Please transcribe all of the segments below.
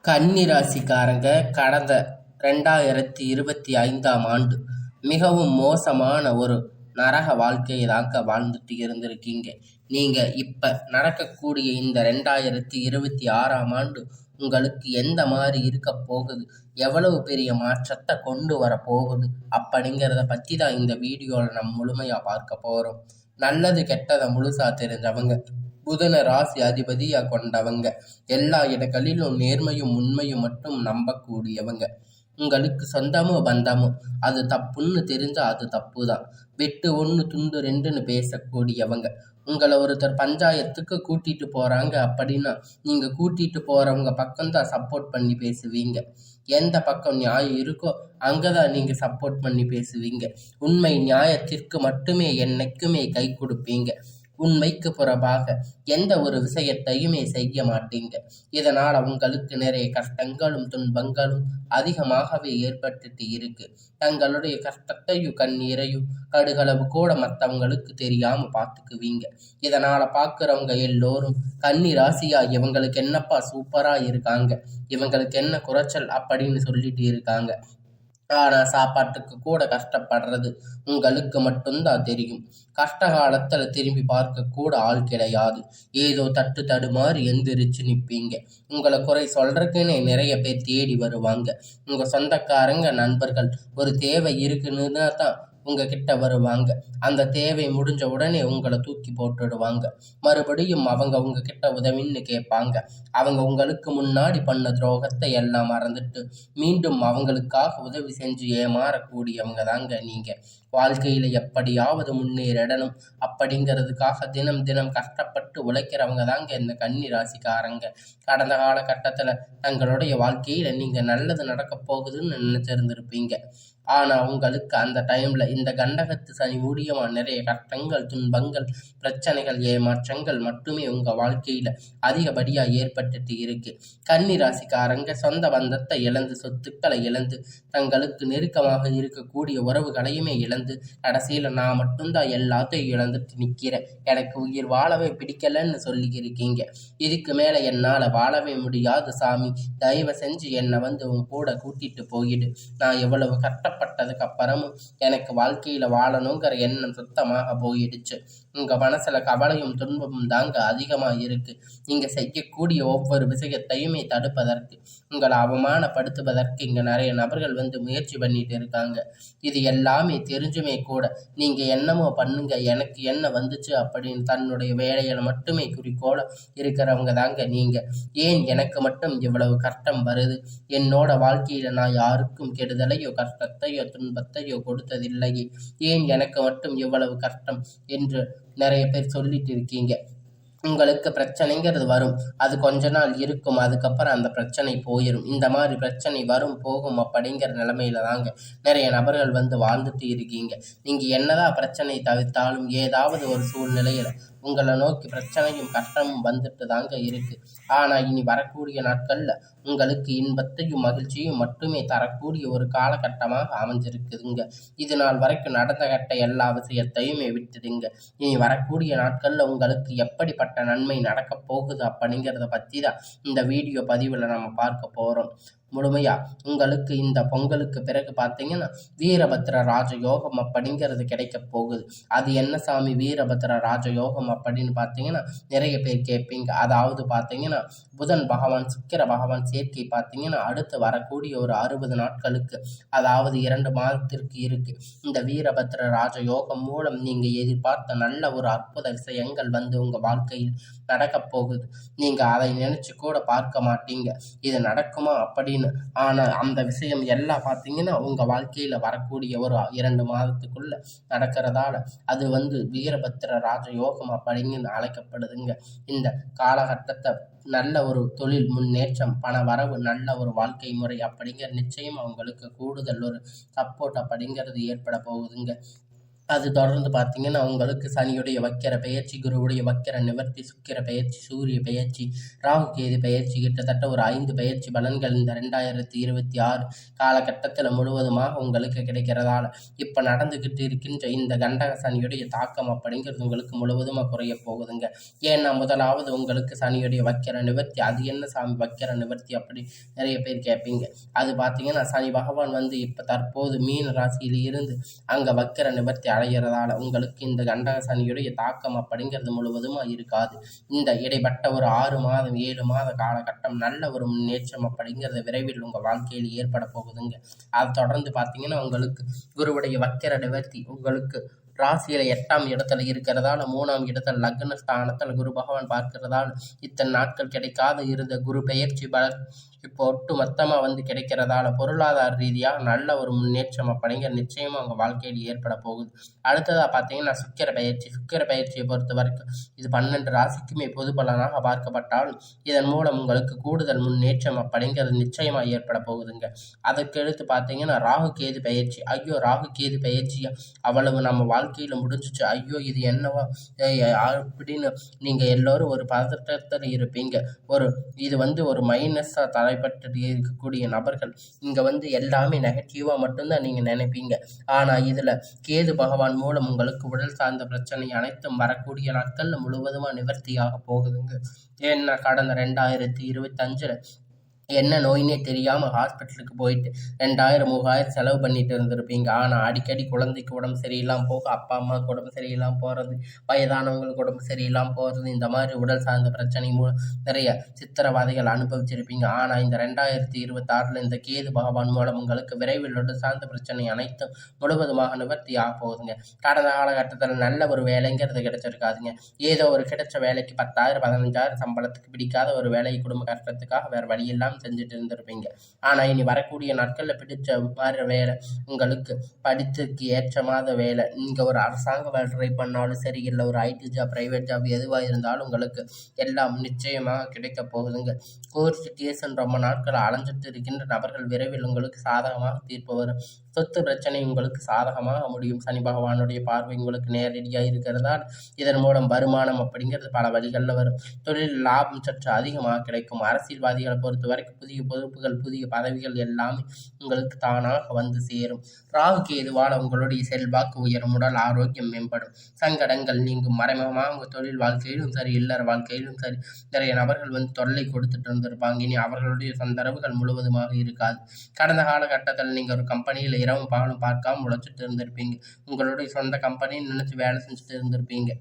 கன்னி ராசிக்காரங்க கடந்த 2025ஆம் ஆண்டு மிகவும் மோசமான ஒரு நரக வாழ்க்கையை தாங்க வாழ்ந்துட்டு இருந்திருக்கீங்க. நீங்க இப்ப நடக்கக்கூடிய இந்த 2026ஆம் ஆண்டு உங்களுக்கு எந்த மாதிரி இருக்க போகுது, எவ்வளவு பெரிய மாற்றத்தை கொண்டு வர போகுது அப்படிங்கிறத பத்தி தான் இந்த வீடியோவில் நம்ம முழுமையா பார்க்க போறோம். நல்லது கெட்டதை முழுசா தெரிஞ்சவங்க, புதன ராசி அதிபதியா கொண்டவங்க, எல்லா இடங்களிலும் நேர்மையும் உண்மையும் மட்டும் நம்பக்கூடியவங்க, உங்களுக்கு சொந்தமோ பந்தமோ அது தப்புன்னு தெரிஞ்சா அது தப்பு தான், வெட்டு ஒன்று துண்டு ரெண்டுன்னு பேசக்கூடியவங்க, உங்களை ஒருத்தர் பஞ்சாயத்துக்கு கூட்டிட்டு போறாங்க அப்படின்னா நீங்க கூட்டிட்டு போறவங்க பக்கம்தான் சப்போர்ட் பண்ணி பேசுவீங்க. எந்த பக்கம் நியாயம் இருக்கோ அங்கதான் நீங்க சப்போர்ட் பண்ணி பேசுவீங்க. உண்மை நியாயத்திற்கு மட்டுமே என்னைக்குமே கை கொடுப்பீங்க. உண்மைக்கு புறம்பாக எந்த ஒரு விஷயத்தையுமே செய்ய மாட்டீங்க. இதனால உங்களுக்கு நிறைய கஷ்டங்களும் துன்பங்களும் அதிகமாகவே ஏற்பட்டுட்டு இருக்கு. தங்களுடைய கஷ்டத்தையும் கண்ணீரையும் கடுகளவு கூட மற்றவங்களுக்கு தெரியாம பார்த்துக்குவீங்க. இதனால பார்க்குறவங்க எல்லோரும் கன்னி ராசியா இவங்களுக்கு என்னப்பா சூப்பரா இருக்காங்க, இவங்களுக்கு என்ன குறைச்சல் அப்படின்னு சொல்லிட்டு இருக்காங்க. ஆனா சாப்பாட்டுக்கு கூட கஷ்டப்படுறது உங்களுக்கு மட்டும்தான் தெரியும். கஷ்ட காலத்துல திரும்பி பார்க்க கூட ஆள் கிடையாது. ஏதோ தட்டு தடுமாறி எந்திரிச்சு நிப்பீங்க. உங்களை குறை சொல்றதுக்குன்னே நிறைய பேர் தேடி வருவாங்க. உங்க சொந்தக்காரங்க நண்பர்கள் ஒரு தேவை இருக்குன்னு தான் உங்ககிட்ட வருவாங்க. அந்த தேவை முடிஞ்ச உடனே உங்களை தூக்கி போட்டுடுவாங்க. மறுபடியும் அவங்க உங்ககிட்ட உதவின்னு கேட்பாங்க. அவங்க உங்களுக்கு முன்னாடி பண்ண துரோகத்தை எல்லாம் மறந்துட்டு மீண்டும் அவங்களுக்காக உதவி செஞ்சு ஏமாறக்கூடியவங்க தாங்க நீங்க. வாழ்க்கையில எப்படியாவது முன்னேறிடணும் அப்படிங்கிறதுக்காக தினம் தினம் கஷ்டப்பட்டு உழைக்கிறவங்க தாங்க இந்த கன்னி ராசிக்காரங்க. கடந்த காலகட்டத்துல தங்களுடைய வாழ்க்கையில நீங்க நல்லது நடக்க போகுதுன்னு நினைச்சிருந்திருப்பீங்க. ஆனா உங்களுக்கு அந்த டைம்ல இந்த கண்டகத்து சனி மூலியமா நிறைய கஷ்டங்கள், துன்பங்கள், பிரச்சனைகள், ஏமாற்றங்கள் மட்டுமே உங்க வாழ்க்கையில அதிகப்படியா ஏற்பட்டுட்டு இருக்கு. கன்னி ராசிக்காரங்க சொந்த பந்தத்தை இழந்து, சொத்துக்களை இழந்து, தங்களுக்கு நெருக்கமாக இருக்கக்கூடிய உறவுகளையுமே இழந்து, கடைசியில நான் மட்டும்தான் எல்லாத்தையும் இழந்துட்டு நிக்கிறேன், எனக்கு உயிர் வாழவே பிடிக்கலன்னு சொல்லி இருக்கீங்க. இதுக்கு மேல என்னால வாழவே முடியாது சாமி, தயவு செஞ்சு என்னை உன் கூட கூட்டிட்டு போயிடு. நான் எவ்வளவு கஷ்டப்பட்டதுக்கு அப்புறமும் எனக்கு வாழ்க்கையில வாழணுங்கிற எண்ணம் சுத்தமாக போயிடுச்சு. உங்க மனசுல கவலையும் துன்பமும் தாங்க அதிகமா இருக்கு. நீங்க செய்யக்கூடிய ஒவ்வொரு விஷயத்தையுமே தடுப்பதற்கு, உங்களை அவமானப்படுத்துவதற்கு இங்க நிறைய நபர்கள் முயற்சி பண்ணிட்டு இருக்காங்க. இது எல்லாமே தெரிஞ்சுமே கூட நீங்க என்னமோ பண்ணுங்க, எனக்கு என்ன வந்துச்சு அப்படின்னு தன்னுடைய வேலையில மட்டுமே குறிக்கோள இருக்கிறவங்க தாங்க நீங்க. ஏன் எனக்கு மட்டும் இவ்வளவு கஷ்டம் வருது, என்னோட வாழ்க்கையில நான் யாருக்கும் கெடுதலையோ கஷ்டத்தையோ துன்பத்தையோ கொடுத்ததில்லையே, ஏன் எனக்கு மட்டும் இவ்வளவு கஷ்டம் என்று நிறைய பேர் சொல்லிட்டு இருக்கீங்க. உங்களுக்கு பிரச்சனைங்கிறது வரும், அது கொஞ்ச நாள் இருக்கும், அதுக்கப்புறம் அந்த பிரச்சனை போயிடும். இந்த மாதிரி பிரச்சனை வரும் போகும் அப்படிங்கிற நிலைமையில தாங்க நிறைய நபர்கள் வாழ்ந்துட்டு இருக்கீங்க. நீங்க என்னதான் பிரச்சனை தவிர்த்தாலும் ஏதாவது ஒரு சூழ்நிலையில உங்களை நோக்கி பிரச்சனையும் கஷ்டமும் வந்துட்டு தாங்க இருக்கு. ஆனா இனி வரக்கூடிய நாட்கள்ல உங்களுக்கு இன்பத்தையும் மகிழ்ச்சியும் மட்டுமே தரக்கூடிய ஒரு காலகட்டமாக அமைஞ்சிருக்குதுங்க. இது நாள் வரைக்கும் நடந்த கட்ட எல்லா விஷயத்தையுமே விட்டுடுங்க. இனி வரக்கூடிய நாட்கள்ல உங்களுக்கு எப்படிப்பட்ட நன்மை நடக்க போகுது அப்படிங்கிறத பத்தி தான் இந்த வீடியோ பதிவுல நம்ம பார்க்க போறோம். முழுமையா உங்களுக்கு இந்த பொங்கலுக்கு பிறகு பார்த்தீங்கன்னா வீரபத்ர ராஜயோகம் அப்படிங்கிறது கிடைக்க போகுது. அது என்ன சாமி வீரபத்ர ராஜயோகம் அப்படின்னு பார்த்தீங்கன்னா நிறைய பேர் கேட்பீங்க. அதாவது பார்த்தீங்கன்னா புதன் பகவான் சுக்கிர பகவான் சேர்க்கை பார்த்தீங்கன்னா அடுத்து வரக்கூடிய ஒரு 60 நாட்களுக்கு, அதாவது 2 மாதத்திற்கு இருக்கு. இந்த வீரபத்ர ராஜயோகம் மூலம் நீங்க எதிர்பார்த்த நல்ல ஒரு அற்புத விஷயங்கள் உங்க வாழ்க்கையில் நடக்க போகுது. நீங்க அதை நினைச்சு கூட பார்க்க மாட்டீங்க இது நடக்குமா அப்படின்னு. ஆனா அந்த விஷயம் எல்லாம் பார்த்தீங்கன்னா உங்க வாழ்க்கையில வரக்கூடிய ஒரு 2 மாதத்துக்குள்ள நடக்கிறதால அது வீரபத்திர ராஜயோகம் அப்படின்னு அழைக்கப்படுதுங்க. இந்த காலகட்டத்தை நல்ல ஒரு தொழில் முன்னேற்றம், பண வரவு, நல்ல ஒரு வாழ்க்கை முறை அப்படிங்கிற நிச்சயம் அவங்களுக்கு கூடுதல் ஒரு சப்போர்ட் அப்படிங்கிறது ஏற்பட போகுதுங்க. அது தொடர்ந்து பார்த்தீங்கன்னா, உங்களுக்கு சனியுடைய வக்கிர பெயர்ச்சி, குருவுடைய வக்கிர நிவர்த்தி, சுக்கிர பெயர்ச்சி, சூரிய பெயர்ச்சி, ராகு கேது பெயர்ச்சி கிட்டத்தட்ட ஒரு 5 பெயர்ச்சி பலன்கள் இந்த 2026 காலகட்டத்தில முழுவதுமாக உங்களுக்கு கிடைக்கிறதால, இப்ப நடந்துகிட்டு இருக்கின்ற இந்த கண்டக சனியுடைய தாக்கம் அப்படிங்கிறது உங்களுக்கு முழுவதுமா குறைய போகுதுங்க. ஏன்னா, முதலாவது உங்களுக்கு சனியுடைய வக்கிர நிவர்த்தி. அது என்ன சாமி வக்கிர நிவர்த்தி அப்படி நிறைய பேர் கேட்பீங்க. அது பார்த்தீங்கன்னா, சனி பகவான் வந்து இப்ப தற்போது மீன ராசியில இருந்து அங்க வக்கிர நிவர்த்தி அடைகிறதால உங்களுக்கு இந்த கண்டக சனியுடைய தாக்கம் அப்படிங்கிறது முழுவதுமா இருக்காது. இந்த இடைப்பட்ட ஒரு 6 மாதம் 7 மாத காலகட்டம் நல்ல ஒரு முன்னேற்றம் அப்படிங்கிறது விரைவில் உங்க வாழ்க்கையில் ஏற்பட போகுதுங்க. அதை தொடர்ந்து பார்த்தீங்கன்னா, உங்களுக்கு குருவுடைய வக்கிர நிவர்த்தி உங்களுக்கு ராசியில 8ஆம் இடத்துல இருக்கிறதால 3ஆம் இடத்துல லக்ன ஸ்தானத்துல குரு பகவான் பார்க்கிறதால இத்தனை நாட்கள் கிடைக்காத இருந்த குரு பெயர்ச்சி பலன் இப்போ ஒட்டு மொத்தமா வந்து கிடைக்கிறதால பொருளாதார ரீதியாக நல்ல ஒரு முன்னேற்றம் அப்படிங்கிற நிச்சயமா உங்க வாழ்க்கையில் ஏற்பட போகுது. அடுத்ததா பார்த்தீங்கன்னா சுக்கிர பயிற்சி. சுக்கிர பயிற்சியை பொறுத்த வரைக்கும் இது 12 ராசிக்குமே பொது பலனாக பார்க்கப்பட்டாலும் இதன் மூலம் உங்களுக்கு கூடுதல் முன்னேற்றம் அப்படிங்கிறது நிச்சயமா ஏற்பட போகுதுங்க. அதற்கு அடுத்து பார்த்தீங்கன்னா ராகு கேது பயிற்சி. ஐயோ, ராகு கேது பயிற்சியா அவ்வளவு நம்ம வாழ்க்கையில முடிஞ்சிச்சு, ஐயோ இது என்னவா அப்படின்னு நீங்க எல்லோரும் ஒரு பதட்டத்தில் இருப்பீங்க. இது வந்து ஒரு மைனஸா தலைப்பட்டு இருக்கக்கூடிய நபர்கள் இங்க வந்து எல்லாமே நெகட்டிவா மட்டும்தான் நீங்க நினைப்பீங்க. ஆனா இதுல கேது பகவான் மூலம் உங்களுக்கு உடல் சார்ந்த பிரச்சனை அனைத்தும் வரக்கூடிய நாட்கள்ல முழுவதுமா நிவர்த்தியாக போகுதுங்க. ஏன்னா கடந்த 2025ல என்ன நோயினே தெரியாம ஹாஸ்பிட்டலுக்கு போயிட்டு 2000 3000 செலவு பண்ணிட்டு இருந்திருப்பீங்க. ஆனா அடிக்கடி குழந்தைக்கு உடம்பு சரியில்லாம போக, அப்பா அம்மாவுக்கு உடம்பு சரியில்லாம போறது, வயதானவங்களுக்கு உடம்பு சரியில்லாம போறது, இந்த மாதிரி உடல் சார்ந்த பிரச்சனை மூலம் நிறைய சித்திரவதைகள் அனுபவிச்சிருப்பீங்க. ஆனா இந்த 2026ல இந்த கேது பகவான் மூலம் உங்களுக்கு விரைவில் உடல் சார்ந்த பிரச்சனை அனைத்தும் முழுவதுமாக நிவர்த்தி ஆக போகுதுங்க. கடந்த காலகட்டத்தில் நல்ல ஒரு வேலைங்கிறது கிடைச்சிருக்காதுங்க. ஏதோ ஒரு கிடைச்ச வேலைக்கு 10,000 15,000 சம்பளத்துக்கு பிடிக்காத ஒரு வேலையை குடும்ப கஷ்டத்துக்காக வேற வழி இல்லாம செஞ்சுட்டு இருந்திருப்பீங்க. ஆனா இனி வரக்கூடிய நாட்கள்ல பிடிச்ச மாதிரி வேலை, உங்களுக்கு படித்ததுக்கு ஏற்றமாத வேலை, நீங்க ஒரு அரசாங்க வேலை ட்ரை பண்ணாலும் சரி, இல்லை ஒரு ஐடி ஜாப், பிரைவேட் ஜாப் எதுவா இருந்தாலும் உங்களுக்கு எல்லாம் நிச்சயமாக கிடைக்க போகுதுங்க. கோர்ட் கேஸ்ன்னு ரொம்ப நாட்கள் அலைஞ்சிட்டு இருக்கின்ற நபர்கள் விரைவில் உங்களுக்கு சாதகமாக தீர்ப்பு வரும். சொத்து பிரச்சனை உங்களுக்கு சாதகமாக முடியும். சனி பகவானுடைய பார்வை உங்களுக்கு நேரடியாக இருக்கிறதால் இதன் மூலம் வருமானம் அப்படிங்கிறது பல வழிகளில் வரும். தொழில் லாபம் சற்று அதிகமாக கிடைக்கும். அரசியல்வாதிகளை பொறுத்த வரைக்கும் புதிய பொறுப்புகள், புதிய பதவிகள் எல்லாமே உங்களுக்கு தானாக வந்து சேரும். ராகு கேதுவால் உங்களுடைய செல்வாக்கு உயரும். உடல் ஆரோக்கியம் மேம்படும். சங்கடங்கள் நீங்கும். மறைமுகமாக உங்கள் தொழில் வாழ்க்கையிலும் சரி, இல்லற வாழ்க்கையிலும் சரி, நிறைய நபர்கள் வந்து தொல்லை கொடுத்துட்டு இருந்திருப்பாங்க. இனி அவர்களுடைய தொந்தரவுகள் முழுவதுமாக இருக்காது. கடந்த காலகட்டத்தில் நீங்கள் ஒரு கம்பெனியில் இரவும் பகலும் பார்க்காம உழைச்சிட்டு இருந்திருப்பீங்க. உங்களுடைய சொந்த கம்பெனின்னு நினச்சி வேலை செஞ்சுட்டு இருந்திருப்பீங்க.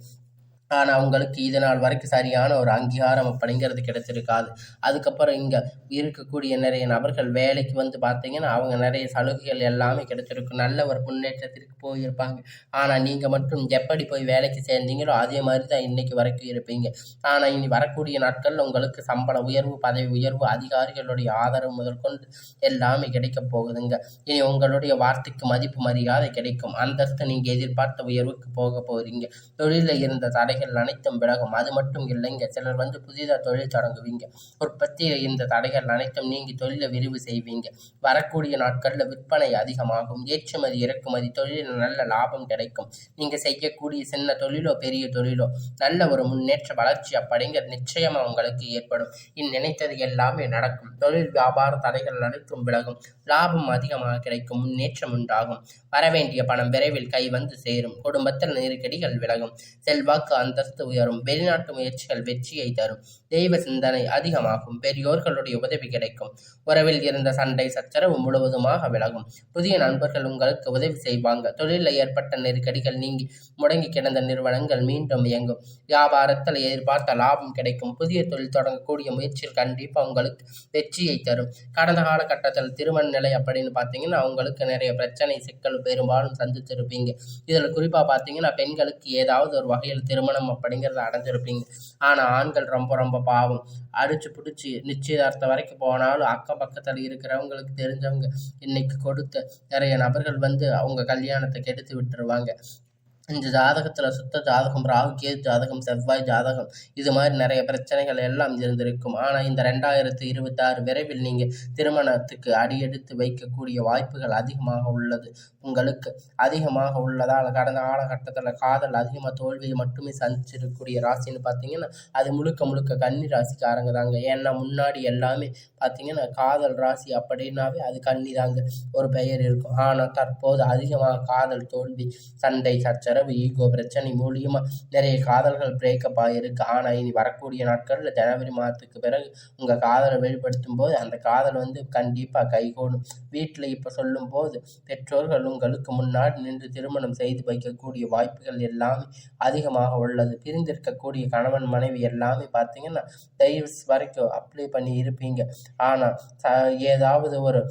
ஆனால் உங்களுக்கு இது நாள் வரைக்கும் சரியான ஒரு அங்கீகாரம் அப்படிங்கிறது கிடைச்சிருக்காது. அதுக்கப்புறம் இங்கே இருக்கக்கூடிய நிறைய நபர்கள் வேலைக்கு வந்து பார்த்தீங்கன்னா அவங்க நிறைய சலுகைகள் எல்லாமே கிடைச்சிருக்கும். நல்ல ஒரு முன்னேற்றத்திற்கு போயிருப்பாங்க. ஆனால் நீங்கள் மட்டும் எப்படி போய் வேலைக்கு சேர்ந்தீங்களோ அதே மாதிரி தான் இன்னைக்கு வரைக்கும் இருப்பீங்க. ஆனால் இனி வரக்கூடிய நாட்களில் உங்களுக்கு சம்பள உயர்வு, பதவி உயர்வு, அதிகாரிகளுடைய ஆதரவு முதற்கொண்டு எல்லாமே கிடைக்க போகுதுங்க. இனி உங்களுடைய வார்த்தைக்கு மதிப்பு மரியாதை கிடைக்கும். அந்தஸ்து நீங்கள் எதிர்பார்த்த உயர்வுக்கு போக போகிறீங்க. தொழிலில் இருந்த தடைகள் அனைத்தும் விலகும். அது மட்டும் இல்லைங்க, சிலர் வந்து புதிதாக தொழில் தொடங்குவீங்க. உற்பத்தியில் இந்த தடைகள் அனைத்தும் நீங்கி தொழிலை விரிவு செய்வீங்க. வரக்கூடிய நாட்களில் விற்பனை அதிகமாகும். ஏற்றுமதி இறக்குமதி தொழிலில் நல்ல லாபம் கிடைக்கும். நீங்க செய்யக்கூடிய சின்ன தொழிலோ பெரிய தொழிலோ நல்ல ஒரு முன்னேற்ற வளர்ச்சி அப்படிங்கிற நிச்சயமா உங்களுக்கு ஏற்படும். நினைத்தது எல்லாமே நடக்கும். தொழில் வியாபார தடைகள் அனைத்தும் விலகும். லாபம் அதிகமாக கிடைக்கும். முன்னேற்றம் உண்டாகும். வரவேண்டிய பணம் விரைவில் கை வந்து சேரும். குடும்பத்தில் நெருக்கடிகள் விலகும். செல்வாக்கு அந்தஸ்து உயரும். வெளிநாட்டு முயற்சிகள் வெற்றியை தரும். தெய்வ சிந்தனை அதிகமாகும். பெரியோர்களுடைய உதவி கிடைக்கும். உறவில் இருந்த சண்டை சச்சரவு முழுவதுமாக விலகும். புதிய நண்பர்கள் உங்களுக்கு உதவி செய்வாங்க. தொழிலில் ஏற்பட்ட நெருக்கடிகள் நீங்கி முடங்கி கிடந்த நிறுவனங்கள் மீண்டும் இயங்கும். வியாபாரத்தில் எதிர்பார்த்த லாபம் கிடைக்கும். புதிய தொழில் தொடங்கக்கூடிய முயற்சியில் கண்டிப்பாக உங்களுக்கு வெற்றியை தரும். கடந்த காலகட்டத்தில் திருமண நிலை அப்படின்னு பார்த்தீங்கன்னா அவங்களுக்கு நிறைய பிரச்சனை சிக்கல் பெரும்பாலும் சந்திச்சிருப்பீங்க. இதில் குறிப்பாக பார்த்தீங்கன்னா பெண்களுக்கு ஏதாவது ஒரு வகையில் திருமணம் அப்படிங்கிறத அடைஞ்சிருப்பீங்க. ஆனால் ஆண்கள் ரொம்ப ரொம்ப பாவம். அடிச்சு பிடிச்சி நிச்சயதார்த்தம் வரைக்கும் போனாலும் அக்கம் பக்கத்தில் இருக்கிறவங்களுக்கு தெரிஞ்சவங்க இன்னைக்கு கொடுத்த நிறைய நபர்கள் வந்து அவங்க கல்யாணத்தை கெடுத்து விட்டுருவாங்க. இந்த ஜாதகத்துல சுத்த ஜாதகம், ராகு கேது ஜாதகம், செவ்வாய் ஜாதகம் இது மாதிரி நிறைய பிரச்சனைகள் எல்லாம் இருந்திருக்கும். ஆனா இந்த 2026 விரைவில் நீங்க திருமணத்துக்கு அடியெடுத்து வைக்கக்கூடிய வாய்ப்புகள் அதிகமாக உள்ளது. உங்களுக்கு அதிகமாக உள்ளதால் கடந்த காலகட்டத்துல காதல் அதிகமா தோல்வியை மட்டுமே சந்திச்சிருக்கக்கூடிய ராசின்னு பார்த்தீங்கன்னா, அது முழுக்க முழுக்க கன்னி ராசிக்காரங்க தாங்க. ஏன்னா முன்னாடி எல்லாமே பார்த்தீங்கன்னா காதல் ராசி அப்படின்னாவே அது கன்னி தாங்க ஒரு பெயர் இருக்கும். ஆனா தற்போது அதிகமாக காதல் தோல்வி, சண்டை சச்சரவு, ஈகோ பிரச்சனை மூலியமா நிறைய காதல்கள் பிரேக்கப் ஆகிருக்கு. ஆனா இனி வரக்கூடிய நாட்கள்ல ஜனவரி மாதத்துக்கு பிறகு உங்க காதலை வெளிப்படுத்தும் போது அந்த காதல் கண்டிப்பா கைகூடும். வீட்டுல இப்ப சொல்லும் போது பெற்றோர்கள் உங்களுக்கு முன்னாடி நின்று திருமணம் செய்து வைக்கக்கூடிய வாய்ப்புகள் எல்லாமே அதிகமாக உள்ளது. பிரிந்திருக்கக்கூடிய கணவன் மனைவி எல்லாமே பார்த்தீங்கன்னா டைவர்ஸ் வரைக்கும் அப்ளை பண்ணி இருப்பீங்க. ஆனா ஏதாவது ஒரு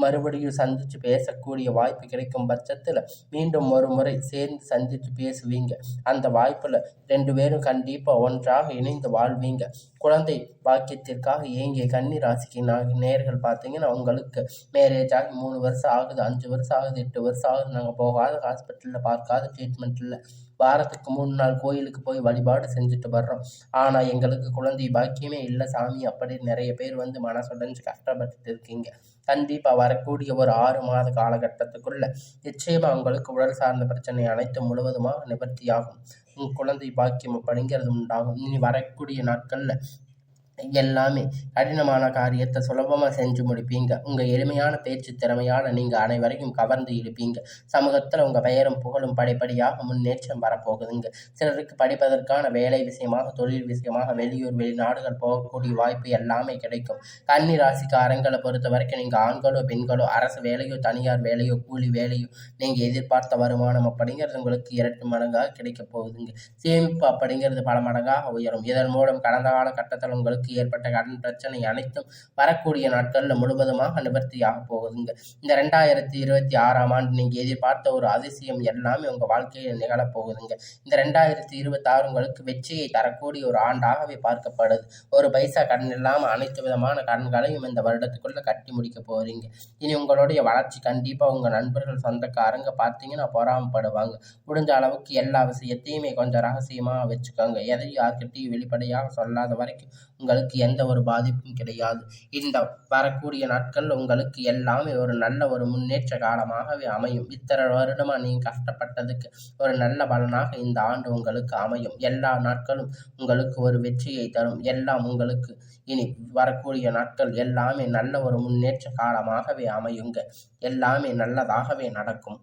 மறுபடியும் சந்திச்சு பேசக்கூடிய வாய்ப்பு கிடைக்கும் பட்சத்துல மீண்டும் ஒரு முறை சேர்ந்து சந்திச்சு பேசுவீங்க. அந்த வாய்ப்புல 2 பேரும் கண்டிப்பா ஒன்றாக இணைந்து வாழ்வீங்க. குழந்தை பாக்கியத்திற்காக ஏங்கிய கன்னி ராசிக்கு நேயர்கள் பார்த்தீங்கன்னா உங்களுக்கு மேரேஜ் ஆகி 3 வருஷம் ஆகுது, 5 வருஷம் ஆகுது, 8 வருஷம் ஆகுது, நாங்கள் போகாத ஹாஸ்பிட்டலில் பார்க்காத ட்ரீட்மெண்ட் இல்லை, வாரத்துக்கு 3 நாள் கோயிலுக்கு போய் வழிபாடு செஞ்சுட்டு வர்றோம், ஆனால் எங்களுக்கு குழந்தை பாக்கியமே இல்லை சாமி அப்படின்னு நிறைய பேர் மனசுடைஞ்சு கஷ்டப்பட்டுட்டு இருக்கீங்க. கண்டிப்பாக வரக்கூடிய ஒரு 6 மாத காலகட்டத்துக்குள்ள நிச்சயமாக உங்களுக்கு உடல் சார்ந்த பிரச்சனை அனைத்தும் முழுவதுமாக நிவர்த்தியாகும். குழந்தை பாக்கியம் அப்படிங்கிறது உண்டாகும். இனி வரக்கூடிய நாட்கள்ல எல்லாமே கடினமான காரியத்தை சுலபமாக செஞ்சு முடிப்பீங்க. உங்கள் எளிமையான பேச்சு திறமையால் நீங்கள் அனைவரையும் கவர்ந்து இழுப்பீங்க. சமூகத்தில் உங்கள் பெயரும் புகழும் படிப்படியாக முன்னேற்றம் வரப்போகுதுங்க. சிலருக்கு படிப்பதற்கான வேலை விஷயமாக, தொழில் விஷயமாக வெளியூர் வெளிநாடுகள் போகக்கூடிய வாய்ப்பு எல்லாமே கிடைக்கும். கன்னி ராசிக்காரங்களை பொறுத்த வரைக்கும் நீங்கள் ஆண்களோ பெண்களோ அரசு வேலையோ தனியார் வேலையோ கூலி வேலையோ நீங்கள் எதிர்பார்த்த வருமானம் அப்படிங்கிறது உங்களுக்கு 2 மடங்காக கிடைக்க போகுதுங்க. சேமிப்பு அப்படிங்கிறது பல மடங்காக உயரும். இதன் மூலம் கடந்த காலகட்டத்தில் உங்களுக்கு ஏற்பட்ட கடன் பிரச்சனை அனைத்தும் வரக்கூடிய நாட்களில் முழுவதுமாக நிவர்த்தியாக போகுதுங்க. இந்த 2026ஆம் ஆண்டு நீங்க எதிர்பார்த்த ஒரு அதிசயம் எல்லாமே உங்க வாழ்க்கையில் நிகழப்போகுதுங்க. இந்த 2026 உங்களுக்கு வெற்றியை தரக்கூடிய ஒரு ஆண்டாகவே பார்க்கப்படுது. ஒரு பைசா கடன் இல்லாம அனைத்து விதமான கடன்களையும் இந்த வருடத்துக்குள்ள கட்டி முடிக்க போறீங்க. இனி உங்களுடைய வளர்ச்சி கண்டிப்பா உங்க நண்பர்கள் சொந்தக்காரங்க பார்த்தீங்கன்னா பொறாமப்படுவாங்க. முடிஞ்ச அளவுக்கு எல்லா விஷயத்தையுமே கொஞ்சம் ரகசியமா வச்சுக்கோங்க. எதையும் யார்கிட்டையும் வெளிப்படையாக சொல்லாத வரைக்கும் உங்களுக்கு எந்த ஒரு பாதிப்பும் கிடையாது. இந்த வரக்கூடிய நாட்கள் உங்களுக்கு எல்லாமே ஒரு நல்ல ஒரு முன்னேற்ற காலமாகவே அமையும். இத்தனை வருடமா நீங்க கஷ்டப்பட்டதுக்கு ஒரு நல்ல பலனாக இந்த ஆண்டு உங்களுக்கு அமையும். எல்லா நாட்களும் உங்களுக்கு ஒரு வெற்றியை தரும். எல்லாம் உங்களுக்கு இனி வரக்கூடிய நாட்கள் எல்லாமே நல்ல ஒரு முன்னேற்ற காலமாகவே அமையுங்க. எல்லாமே நல்லதாகவே நடக்கும்.